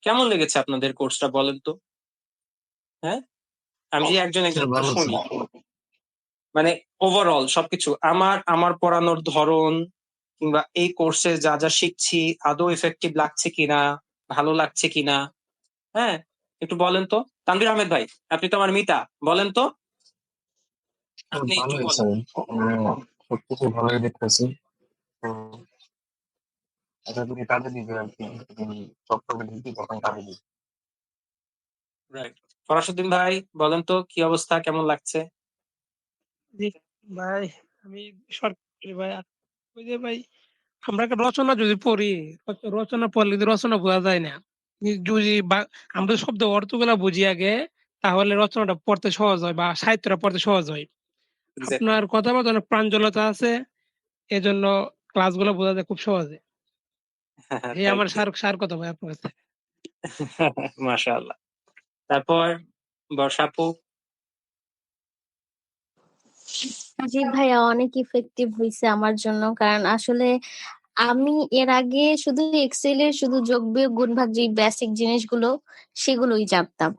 কেমন লেগেছে আপনাদের কোর্সটা বলেন তো? হ্যাঁ, আমি যে একজন একজন করে ভালো ছিল। শুনি, মানে ওভারঅল সবকিছু আমার আমার পড়ানোর ধরন কিংবা এই কোর্সে যা যা শিখছি আদৌ ইফেক্টিভ লাগছে কিনা, ভালো লাগছে কিনা। হ্যাঁ, একটু বলেন তো। তানভীর আহমেদ ভাই, আপনি তো আমার মিতা, বলেন তো, আপনি একটু ভালোই বলেন। স্যার, সবকিছু ভালোই দেখতেছি। উম, আশা করি কাজে দিবে আর কি। সবসময় দিদি তখন কাজে দিবে। রাইট। ফরাসুদ্দিন ভাই, বলেন তো কি অবস্থা, কেমন লাগছে? জি ভাই, আমি সরকারি ভাই। ওই যে ভাই, আমরা একটা রচনা যদি পড়ি, রচনা পড়লে কিন্তু রচনা বোঝা যায় না। যদি আমরা যদি শব্দ অর্থগুলা বুঝি আগে, তাহলে রচনাটা পড়তে সহজ হয় বা সাহিত্যটা পড়তে সহজ হয়। এক্স্যাক্টলি। আপনার কথাবার্তা অনেক প্রাঞ্জলতা আছে, এজন্য ক্লাসগুলো বোঝা যায় খুব সহজে। এই থ্যাংক আমার ইউ। সার সার কথা ভাই আপনার কাছে। মাশাআল্লাহ। তারপর বর্ষা আপু। জি ভাইয়া, অনেক ইফেক্টিভ হয়েছে আমার জন্য। কারণ আসলে আমি এর আগে শুধু এক্সেল এর শুধু যোগ বিয়োগ গুণ ভাগ যে বেসিক জিনিসগুলো সেগুলোই জানতাম।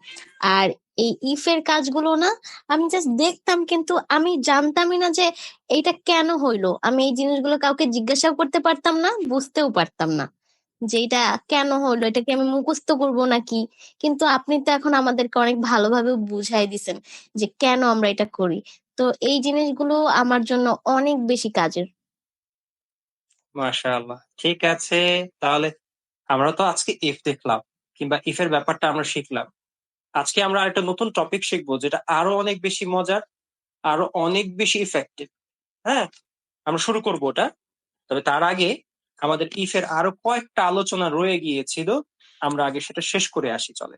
আর এই ইফ এর কাজগুলো না, আমি জাস্ট দেখতাম, কিন্তু আমি জানতামই না যে এইটা কেন হইলো। আমি এই জিনিসগুলো কাউকে জিজ্ঞাসাও করতে পারতাম না, বুঝতেও পারতাম না যে এটা কেন হলো, এটাকে আমি মুখস্থ করব নাকি। কিন্তু আপনি তো এখন আমাদেরকে অনেক ভালোভাবে বুঝাই দিছেন যে কেন আমরা এটা করি। তো এই জিনিসগুলো আমার জন্য অনেক বেশি কাজের। মাশাআল্লাহ, ঠিক আছে। তাহলে আমরা তো আজকে ইফ দেখলাম, কিংবা ইফের ব্যাপারটা আমরা শিখলাম। আজকে আমরা একটা নতুন টপিক শিখবো, যেটা আরো অনেক বেশি মজার, আরো অনেক বেশি ইফেক্টিভ। হ্যাঁ, আমরা শুরু করবো ওটা। তবে তার আগে আমাদের ইফের আরো কয়েকটা আলোচনা রয়ে গিয়েছিল, আমরা আগে সেটা শেষ করে আসি, চলে।